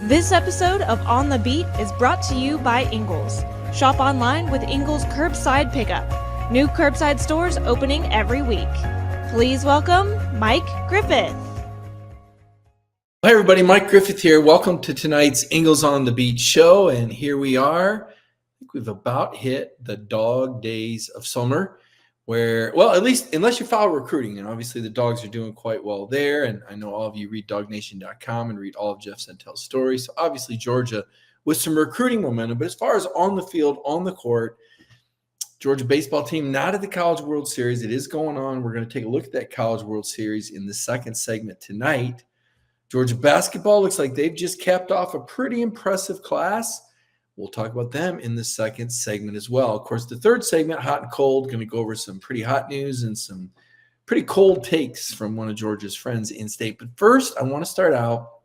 This episode of On the Beat is brought to you by Ingles. Shop online with Ingles Curbside Pickup. New curbside stores opening every week. Please welcome Mike Griffith. Hi everybody, Mike Griffith here. Welcome to tonight's Ingles on the Beat show. And here we are. I think we've about hit the dog days of summer where, well, at least unless you follow recruiting, and obviously the Dogs are doing quite well there. And I know all of you read DawgNation.com and read all of Jeff Sentel's stories. So obviously Georgia with some recruiting momentum. But as far as on the field, on the court, Georgia baseball team not at the College World Series. It is going on. We're going to take a look at that College World Series in the second segment tonight. Georgia basketball looks like they've just capped off a pretty impressive class. We'll talk about them in the second segment as well. Of course, the third segment, hot and cold, going to go over some pretty hot news and some pretty cold takes from one of Georgia's friends in state. But first, I want to start out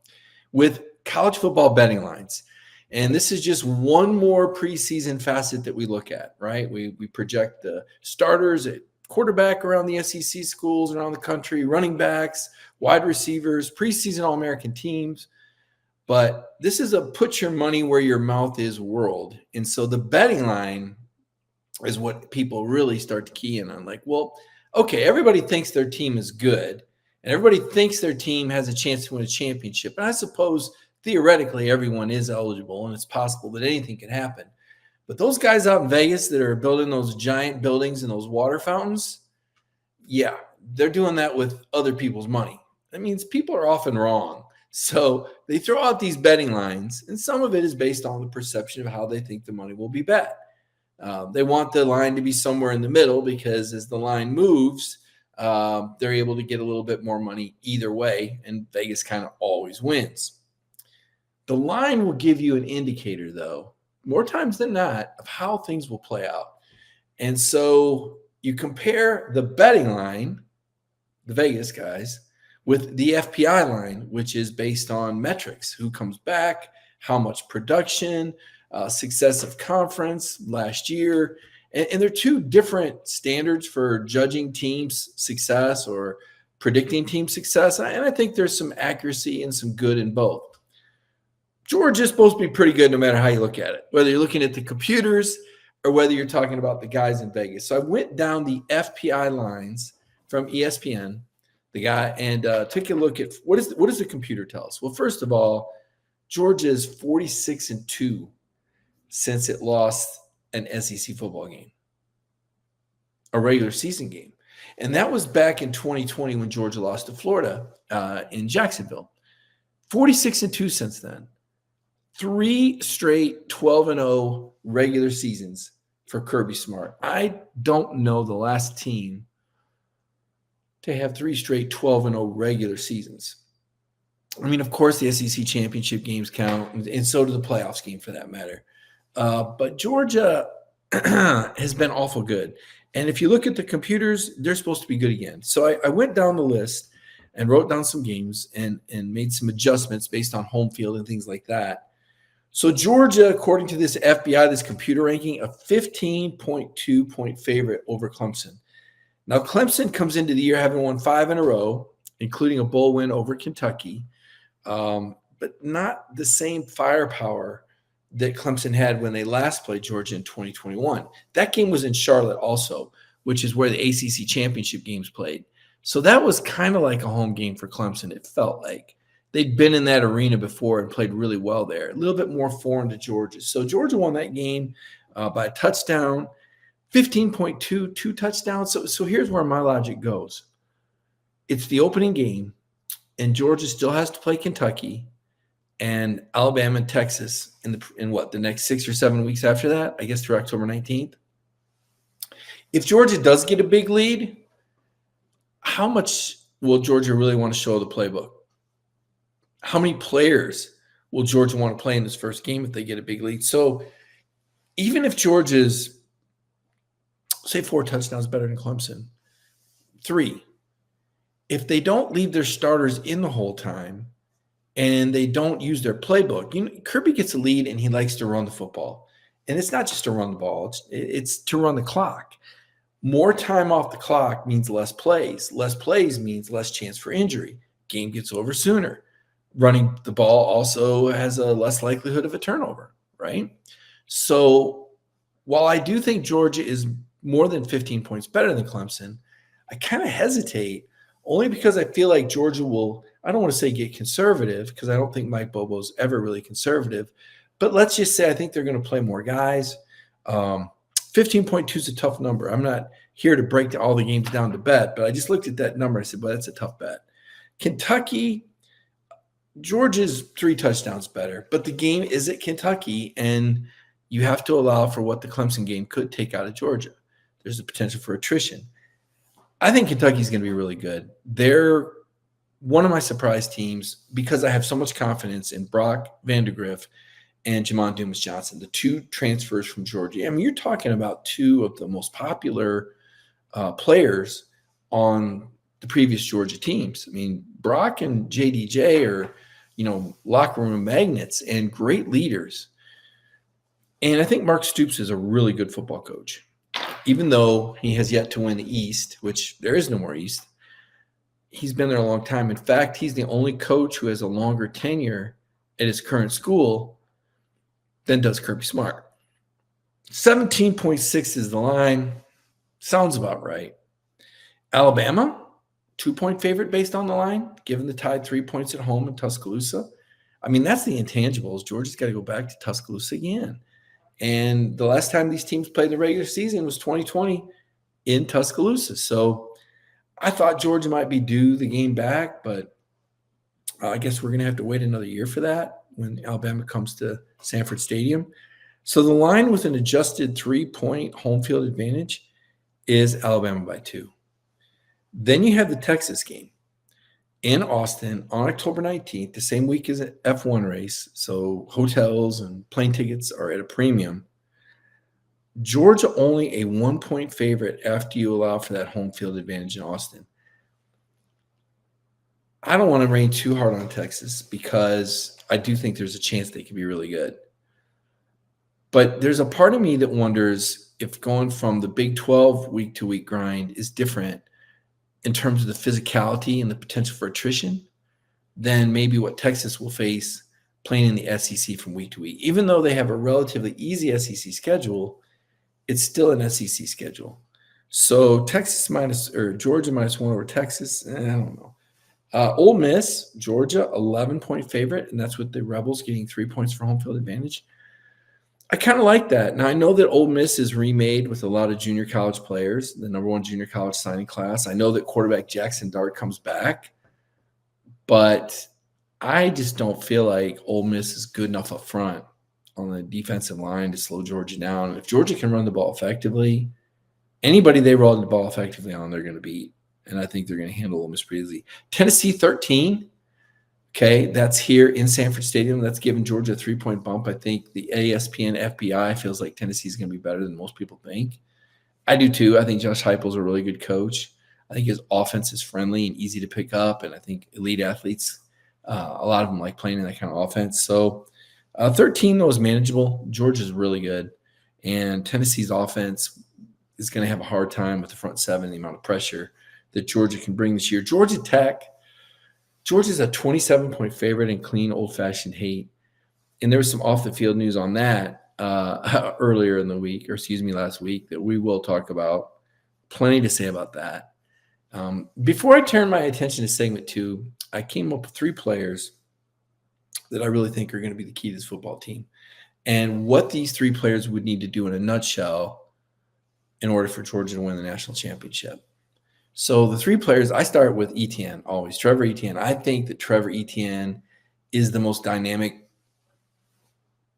with college football betting lines. And this is just one more preseason facet that we look at, right? We project the starters at quarterback around the SEC schools around the country, running backs, wide receivers, preseason All-American teams. But this is a put your money where your mouth is world. And so the betting line is what people really start to key in on. Like, well, okay, everybody thinks their team is good, and everybody thinks their team has a chance to win a championship. And I suppose theoretically everyone is eligible, and it's possible that anything can happen. But those guys out in Vegas that are building those giant buildings and those water fountains, yeah, they're doing that with other people's money. That means people are often wrong. So they throw out these betting lines, and some of it is based on the perception of how they think the money will be bet. They want the line to be somewhere in the middle because as the line moves, they're able to get a little bit more money either way, and Vegas kind of always wins. The line will give you an indicator, though, more times than not, of how things will play out. And so you compare the betting line, the Vegas guys, with the FPI line, which is based on metrics, who comes back, how much production, success of conference last year. And they're two different standards for judging teams' success or predicting team success. And I think there's some accuracy and some good in both. Georgia's supposed to be pretty good no matter how you look at it, whether you're looking at the computers or whether you're talking about the guys in Vegas. So I went down the FPI lines from ESPN, the guy, and took a look at what does the computer tell us? Well, first of all, Georgia's 46-2 since it lost an SEC football game, a regular season game. And that was back in 2020 when Georgia lost to Florida in Jacksonville. 46-2 since then. 3 straight 12-0 regular seasons for Kirby Smart. I don't know the last team to have 3 straight 12-0 regular seasons. I mean, of course, the SEC championship games count, and so do the playoffs game for that matter. But Georgia has been awful good. And if you look at the computers, they're supposed to be good again. So I went down the list and wrote down some games and made some adjustments based on home field and things like that. So Georgia, according to this FBI, this computer ranking, a 15.2 point favorite over Clemson. Now, Clemson comes into the year having won 5 in a row, including a bowl win over Kentucky, but not the same firepower that Clemson had when they last played Georgia in 2021. That game was in Charlotte also, which is where the ACC championship games played. So that was kind of like a home game for Clemson, it felt like. They'd been in that arena before and played really well there. A little bit more foreign to Georgia. So Georgia won that game by a touchdown. 15.2, 2 touchdowns. So here's where my logic goes. It's the opening game, and Georgia still has to play Kentucky and Alabama and Texas in the next 6 or 7 weeks after that, I guess through October 19th. If Georgia does get a big lead, how much will Georgia really want to show the playbook? How many players will Georgia want to play in this first game if they get a big lead? So even if Georgia's, say, 4 touchdowns better than Clemson, 3. If they don't leave their starters in the whole time and they don't use their playbook, Kirby gets a lead and he likes to run the football. And it's not just to run the ball, it's to run the clock. More time off the clock means less plays. Less plays means less chance for injury. Game gets over sooner. running the ball also has a less likelihood of a turnover, right? So while I do think Georgia is more than 15 points better than Clemson, I kind of hesitate only because I feel like Georgia will, I don't want to say get conservative because I don't think Mike Bobo's ever really conservative, but let's just say I think they're going to play more guys. 15.2 is a tough number. I'm not here to break all the games down to bet, but I just looked at that number. I said, well, that's a tough bet. Kentucky, Georgia's 3 touchdowns better, but the game is at Kentucky, and you have to allow for what the Clemson game could take out of Georgia. There's a potential for attrition. I think Kentucky's going to be really good. They're one of my surprise teams because I have so much confidence in Brock Vandagriff and Jamon Dumas-Johnson, the 2 transfers from Georgia. I mean, you're talking about 2 of the most popular players on the previous Georgia teams. I mean, Brock and JDJ are, locker room magnets and great leaders. And I think Mark Stoops is a really good football coach. Even though he has yet to win the East, which there is no more East, he's been there a long time. In fact, he's the only coach who has a longer tenure at his current school than does Kirby Smart. 17.6 is the line. Sounds about right. Alabama, 2-point favorite based on the line, given the Tide 3 points at home in Tuscaloosa. I mean, that's the intangibles. Georgia's got to go back to Tuscaloosa again. And the last time these teams played the regular season was 2020 in Tuscaloosa. So I thought Georgia might be due the game back, but I guess we're going to have to wait another year for that when Alabama comes to Sanford Stadium. So the line with an adjusted 3-point home field advantage is Alabama by 2. Then you have the Texas game in Austin on October 19th, the same week as an F1 race. So hotels and plane tickets are at a premium. Georgia only a 1-point favorite after you allow for that home field advantage in Austin. I don't want to rain too hard on Texas because I do think there's a chance they could be really good. But there's a part of me that wonders if going from the Big 12 week-to-week grind is different in terms of the physicality and the potential for attrition than maybe what Texas will face playing in the SEC from week to week. Even though they have a relatively easy SEC schedule, it's still an SEC schedule. So Georgia -1 over Texas, I don't know. Ole Miss, Georgia, 11-point favorite, and that's with the Rebels getting 3 points for home field advantage. I kind of like that. Now, I know that Ole Miss is remade with a lot of junior college players, the number 1 junior college signing class. I know that quarterback Jackson Dart comes back, but I just don't feel like Ole Miss is good enough up front on the defensive line to slow Georgia down. If Georgia can run the ball effectively, anybody they roll the ball effectively on, they're going to beat. And I think they're going to handle Ole Miss pretty easily. Tennessee 13. Okay, that's here in Sanford Stadium. That's given Georgia a 3-point bump. I think the ESPN FBI feels like Tennessee is going to be better than most people think. I do too. I think Josh Heupel's a really good coach. I think his offense is friendly and easy to pick up, and I think elite athletes, a lot of them like playing in that kind of offense. So 13, though, is manageable. Georgia's really good, and Tennessee's offense is going to have a hard time with the front seven, the amount of pressure that Georgia can bring this year. Georgia Tech, Georgia's a 27-point favorite in clean, old-fashioned hate. And there was some off-the-field news on that earlier in the week, last week, that we will talk about. Plenty to say about that. Before I turn my attention to segment 2, I came up with 3 players that I really think are going to be the key to this football team and what these 3 players would need to do in a nutshell in order for Georgia to win the national championship. So the 3 players, I start with Etienne always, Trevor Etienne. I think that Trevor Etienne is the most dynamic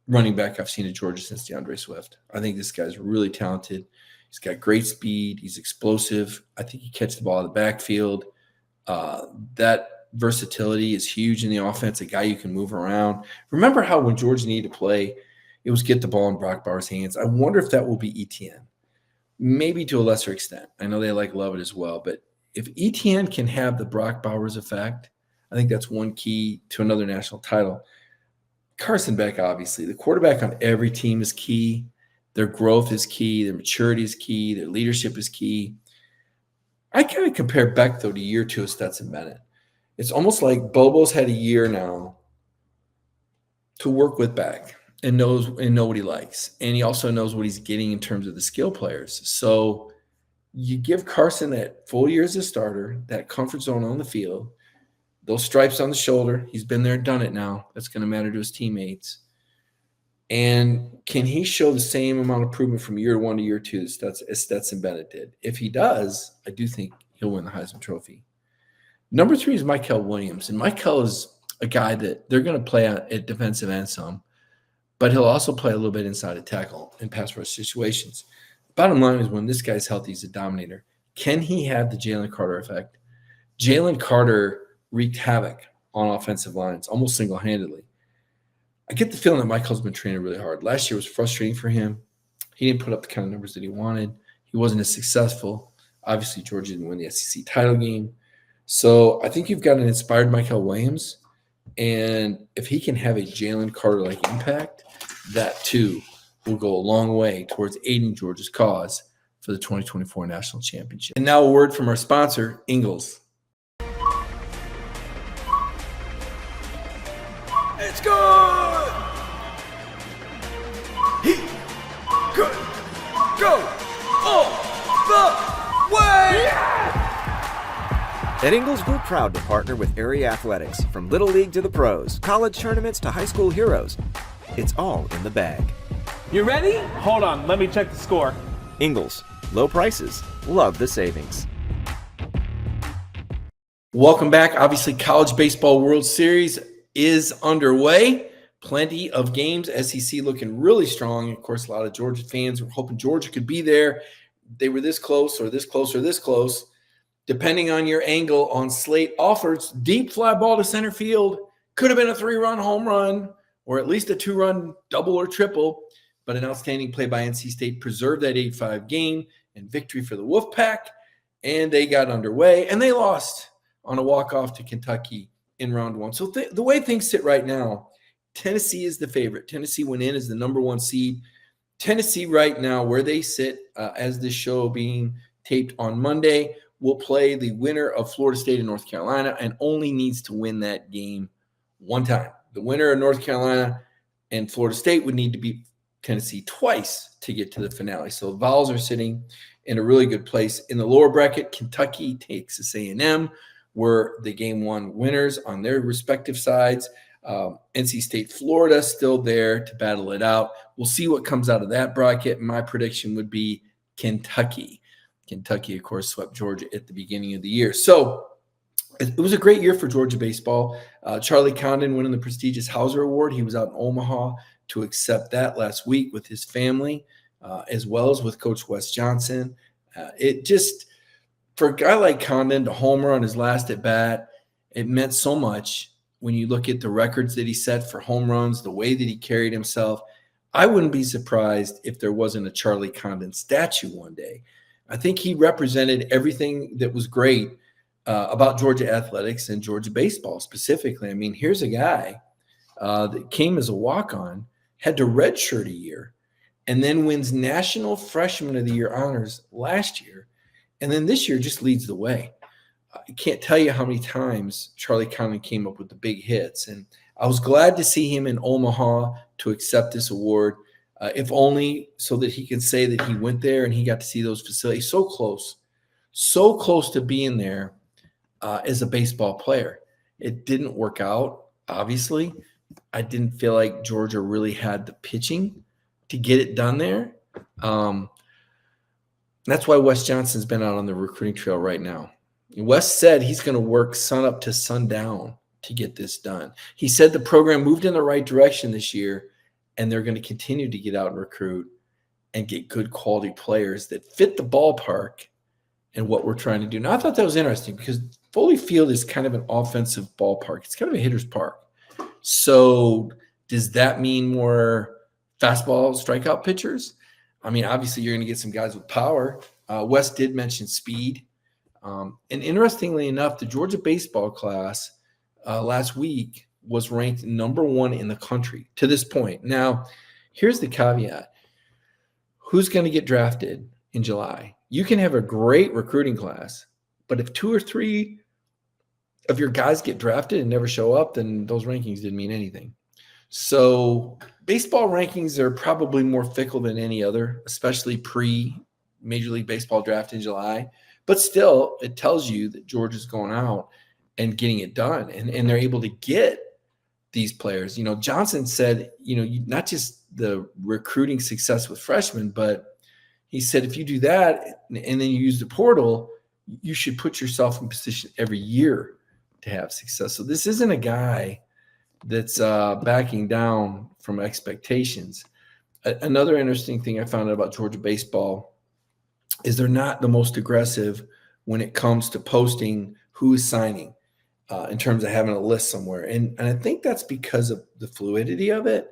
running back I've seen at Georgia since DeAndre Swift. I think this guy's really talented. He's got great speed. He's explosive. I think he catches the ball in the backfield. That versatility is huge in the offense, a guy you can move around. Remember how when Georgia needed to play, it was get the ball in Brock Bowers' hands. I wonder if that will be Etienne. Maybe to a lesser extent. I know they like Lovett as well, but if Etienne can have the Brock Bowers effect, I think that's one key to another national title. Carson Beck, obviously. The quarterback on every team is key. Their growth is key. Their maturity is key. Their leadership is key. I kind of compare Beck, though, to year 2 of Stetson Bennett. It's almost like Bobo's had a year now to work with back and know what he likes. And he also knows what he's getting in terms of the skill players. So you give Carson that full year as a starter, that comfort zone on the field, those stripes on the shoulder. He's been there, done it now. That's going to matter to his teammates. And can he show the same amount of improvement from year 1 to year 2 as Stetson Bennett did? If he does, I do think he'll win the Heisman Trophy. Number 3 is Mykel Williams. And Mykel is a guy that they're going to play at defensive end some, but he'll also play a little bit inside a tackle in pass rush situations. Bottom line is when this guy's healthy, he's a dominator. Can he have the Jalen Carter effect? Jalen Carter wreaked havoc on offensive lines almost single-handedly. I get the feeling that Michael's been training really hard. Last year was frustrating for him. He didn't put up the kind of numbers that he wanted. He wasn't as successful. Obviously, Georgia didn't win the SEC title game. So I think you've got an inspired Mykel Williams. And if he can have a Jalen Carter-like impact, that too will go a long way towards aiding Georgia's cause for the 2024 National Championship. And now a word from our sponsor, Ingles. It's good! He could go all the way! Yeah! At Ingles, we're proud to partner with area athletics. From Little League to the pros, college tournaments to high school heroes. It's all in the bag. You ready? Hold on, let me check the score. Ingles, low prices, love the savings. Welcome back. Obviously, College Baseball World Series is underway. Plenty of games. SEC looking really strong. Of course, a lot of Georgia fans were hoping Georgia could be there. They were this close or this close or this close. Depending on your angle on slate offers, deep fly ball to center field. Could have been a 3-run home run or at least a 2-run double or triple. But an outstanding play by NC State preserved that 8-5 game and victory for the Wolfpack. And they got underway and they lost on a walk-off to Kentucky in round 1. So the way things sit right now, Tennessee is the favorite. Tennessee went in as the number 1 seed. Tennessee right now, where they sit as this show being taped on Monday, will play the winner of Florida State and North Carolina and only needs to win that game one time. The winner of North Carolina and Florida State would need to beat Tennessee twice to get to the finale. So the Vols are sitting in a really good place. In the lower bracket, Kentucky, Texas A&M were the game 1 winners on their respective sides. NC State, Florida still there to battle it out. We'll see what comes out of that bracket. My prediction would be Kentucky. Kentucky, of course, swept Georgia at the beginning of the year. So it was a great year for Georgia baseball. Charlie Condon winning the prestigious Hauser Award. He was out in Omaha to accept that last week with his family, as well as with Coach Wes Johnson. It just, for a guy like Condon to homer on his last at bat, it meant so much when you look at the records that he set for home runs, the way that he carried himself. I wouldn't be surprised if there wasn't a Charlie Condon statue one day. I think he represented everything that was great about Georgia athletics and Georgia baseball specifically. I mean, here's a guy that came as a walk-on, had to redshirt a year, and then wins National Freshman of the Year honors last year. And then this year just leads the way. I can't tell you how many times Charlie Condon came up with the big hits. And I was glad to see him in Omaha to accept this award, if only so that he can say that he went there and he got to see those facilities so close to being there as a baseball player. It didn't work out, obviously. I didn't feel like Georgia really had the pitching to get it done there. That's why Wes Johnson's been out on the recruiting trail right now. Wes said he's going to work sun up to sundown to get this done. He said the program moved in the right direction this year, and they're going to continue to get out and recruit and get good quality players that fit the ballpark and what we're trying to do. Now, I thought that was interesting because Foley Field is kind of an offensive ballpark. It's kind of a hitter's park. So does that mean more fastball strikeout pitchers? I mean, obviously you're going to get some guys with power. Wes did mention speed. And interestingly enough, the Georgia baseball class last week was ranked number 1 in the country to this point. Now, here's the caveat. Who's going to get drafted in July? You can have a great recruiting class, but if 2 or 3 of your guys get drafted and never show up, then those rankings didn't mean anything. So baseball rankings are probably more fickle than any other, especially pre-Major League Baseball draft in July. But still, it tells you that Georgia's going out and getting it done, and they're able to get these players. Johnson said, not just the recruiting success with freshmen, but he said if you do that and then you use the portal, you should put yourself in position every year to have success. So this isn't a guy that's backing down from expectations. Another interesting thing I found out about Georgia baseball is they're not the most aggressive when it comes to posting who is signing in terms of having a list somewhere. And I think that's because of the fluidity of it.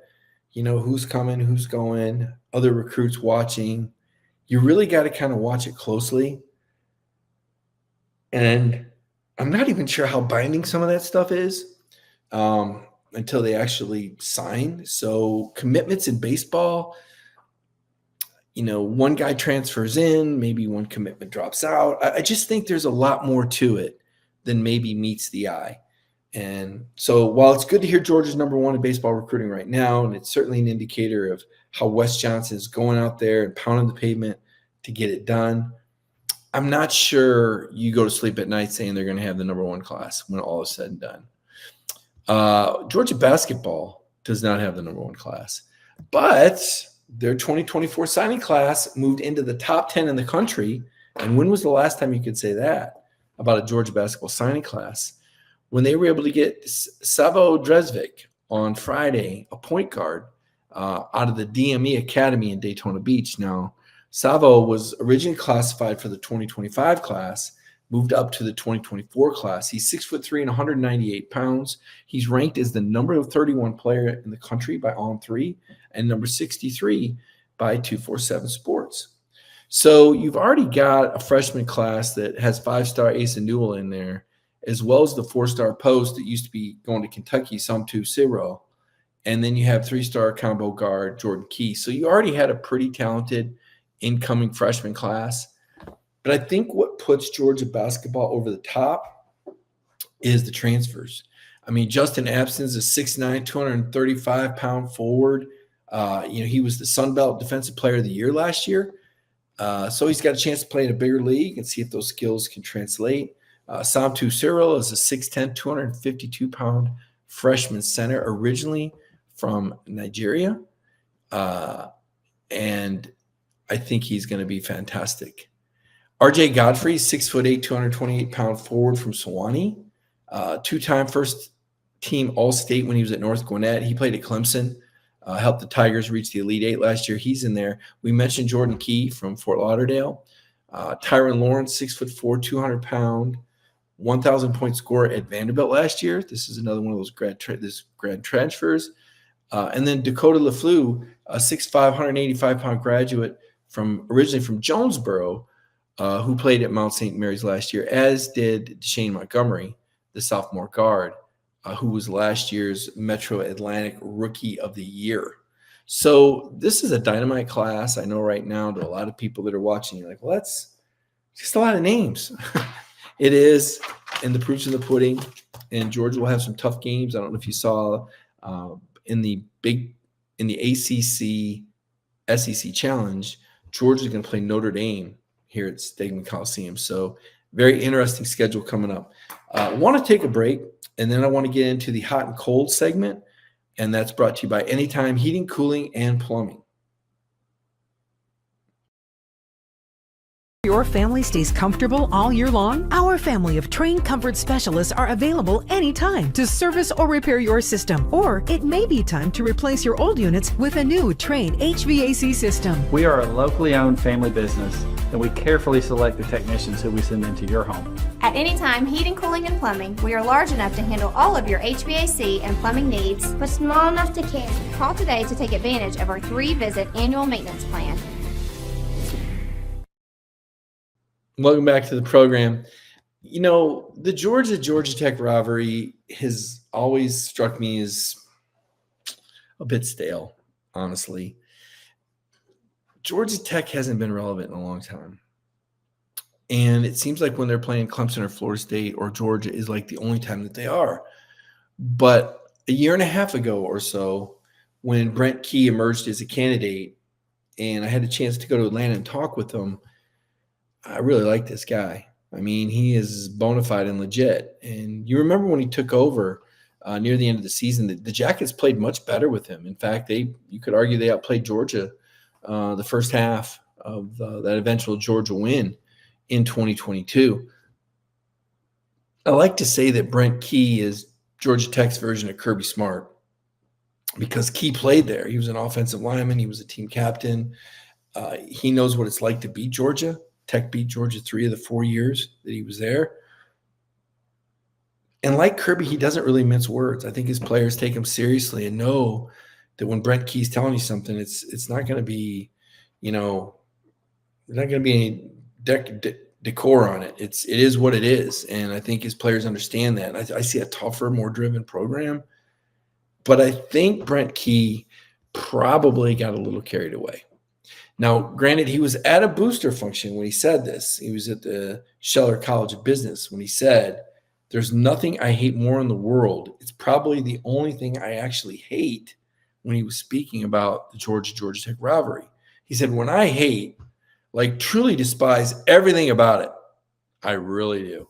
Who's coming, who's going, other recruits watching. You really got to kind of watch it closely. And I'm not even sure how binding some of that stuff is until they actually sign. So commitments in baseball, one guy transfers in, maybe one commitment drops out. I just think there's a lot more to it than maybe meets the eye. And so while it's good to hear Georgia's number one in baseball recruiting right now, and it's certainly an indicator of how Wes Johnson is going out there and pounding the pavement to get it done, I'm not sure you go to sleep at night saying they're going to have the number one class when all is said and done. Georgia basketball does not have the number one class, but their 2024 signing class moved into the top 10 in the country. And when was the last time you could say that about a Georgia basketball signing class? When they were able to get Savo Dresvik on Friday, a point guard out of the DME Academy in Daytona Beach. Now, Savo was originally classified for the 2025 class, moved up to the 2024 class. He's 6'3" and 198 pounds. He's ranked as the number 31 player in the country by On3 and number 63 by 247 Sports. So you've already got a freshman class that has 5-star Asa Newell in there, as well as the 4-star post that used to be going to Kentucky, Samtu Siro. And then you have 3-star combo guard Jordan Key. So you already had a pretty talented incoming freshman class. But I think what puts Georgia basketball over the top is the transfers. I mean, Justin Abson's a 6'9", 235-pound forward. He was the Sun Belt Defensive Player of the Year last year. So he's got a chance to play in a bigger league and see if those skills can translate. Samtu Cyril is a 6'10", 252-pound freshman center, originally from Nigeria. And I think he's going to be fantastic. RJ Godfrey, 6'8", 228-pound forward from Sewanee. Two-time first-team All-State when he was at North Gwinnett. He played at Clemson, helped the Tigers reach the Elite Eight last year. He's in there. We mentioned Jordan Key from Fort Lauderdale. Tyron Lawrence, 6'4", 200-pound, 1,000-point scorer at Vanderbilt last year. This is another one of those grad transfers. And then Dakota LaFleur, a 6'5", 185-pound graduate originally from Jonesboro, who played at Mount St. Mary's last year, as did Shane Montgomery, the sophomore guard, who was last year's Metro Atlantic Rookie of the Year. So this is a dynamite class. I know right now to a lot of people that are watching, you're like, well, that's just a lot of names. It is, and the proof's in the pudding. And Georgia will have some tough games. I don't know if you saw in the ACC SEC Challenge, Georgia's going to play Notre Dame here at Stegeman Coliseum. So very interesting schedule coming up. I want to take a break, and then I want to get into the hot and cold segment, and that's brought to you by Anytime Heating, Cooling, and Plumbing. Your family stays comfortable all year long? Our family of trained comfort specialists are available anytime to service or repair your system. Or it may be time to replace your old units with a new Trane HVAC system. We are a locally owned family business, and we carefully select the technicians who we send into your home. At Anytime Heating, Cooling, and Plumbing, we are large enough to handle all of your HVAC and plumbing needs, but small enough to care. Call today to take advantage of our 3-visit annual maintenance plan. Welcome back to the program. The Georgia Tech rivalry has always struck me as a bit stale, honestly. Georgia Tech hasn't been relevant in a long time. And it seems like when they're playing Clemson or Florida State or Georgia is like the only time that they are. But a year and a half ago or so, when Brent Key emerged as a candidate and I had a chance to go to Atlanta and talk with him, I really like this guy. I mean, he is bona fide and legit. And you remember when he took over near the end of the season, the Jackets played much better with him. In fact, you could argue they outplayed Georgia the first half of that eventual Georgia win in 2022. I like to say that Brent Key is Georgia Tech's version of Kirby Smart because Key played there. He was an offensive lineman. He was a team captain. He knows what it's like to beat Georgia. Tech beat Georgia 3 of the 4 years that he was there. And like Kirby, he doesn't really mince words. I think his players take him seriously and know that when Brent Key's telling you something, it's not going to be, there's not going to be any decor on it. It is what it is. And I think his players understand that. I see a tougher, more driven program. But I think Brent Key probably got a little carried away. Now, granted, he was at a booster function when he said this. He was at the Scheller College of Business when he said, "There's nothing I hate more in the world. It's probably the only thing I actually hate," when he was speaking about the Georgia Tech rivalry. He said, "When I hate, like truly despise everything about it, I really do."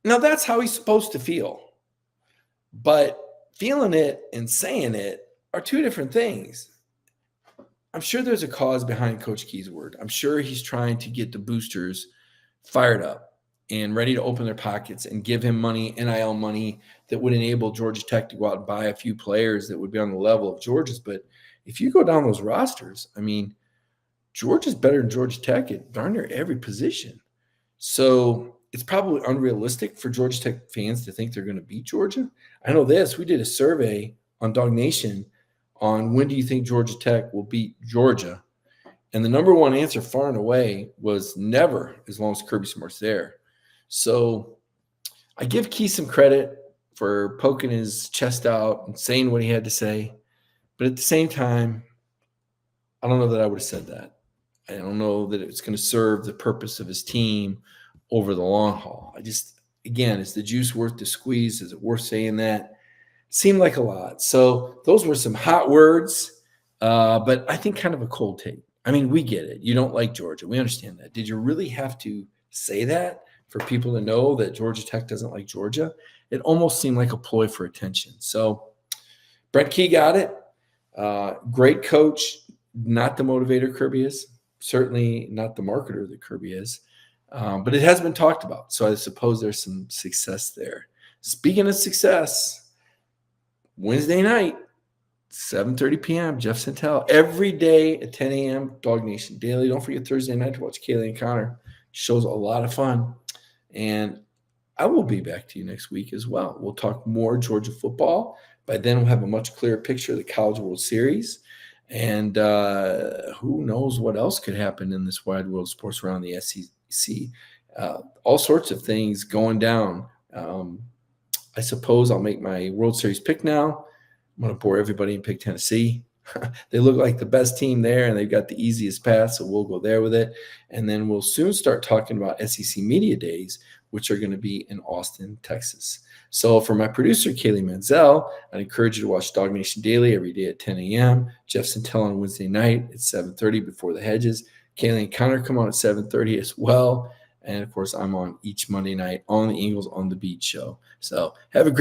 Now, that's how he's supposed to feel. But feeling it and saying it are two different things. I'm sure there's a cause behind Coach Key's word. I'm sure he's trying to get the boosters fired up and ready to open their pockets and give him money, NIL money, that would enable Georgia Tech to go out and buy a few players that would be on the level of Georgia's. But if you go down those rosters, I mean, Georgia's better than Georgia Tech at darn near every position. So it's probably unrealistic for Georgia Tech fans to think they're going to beat Georgia. I know this. We did a survey on DawgNation on when do you think Georgia Tech will beat Georgia. And the number one answer far and away was never, as long as Kirby Smart's there. So I give Key some credit for poking his chest out and saying what he had to say. But at the same time, I don't know that I would have said that. I don't know that it's going to serve the purpose of his team over the long haul. Again, is the juice worth the squeeze? Is it worth saying that? Seemed like a lot. So those were some hot words, but I think kind of a cold take. I mean, we get it. You don't like Georgia. We understand that. Did you really have to say that for people to know that Georgia Tech doesn't like Georgia? It almost seemed like a ploy for attention. So Brent Key got it. Great coach, not the motivator Kirby is. Certainly not the marketer that Kirby is. But it has been talked about. So I suppose there's some success there. Speaking of success, Wednesday night, 7:30 p.m., Jeff Santel. Every day at 10 a.m., DawgNation Daily. Don't forget Thursday night to watch Kaylee and Connor. Show's a lot of fun. And I will be back to you next week as well. We'll talk more Georgia football. By then, we'll have a much clearer picture of the College World Series. And who knows what else could happen in this wide world of sports around the SEC. All sorts of things going down. I suppose I'll make my World Series pick now. I'm going to bore everybody and pick Tennessee. They look like the best team there, and they've got the easiest path, so we'll go there with it. And then we'll soon start talking about SEC Media Days, which are going to be in Austin, Texas. So for my producer, Kaylee Manziel, I'd encourage you to watch DawgNation Daily every day at 10 a.m. Jeff Santel on Wednesday night at 7:30 before the hedges. Kaylee and Connor come on at 7:30 as well. And, of course, I'm on each Monday night on the Eagles on the Beat show. So have a great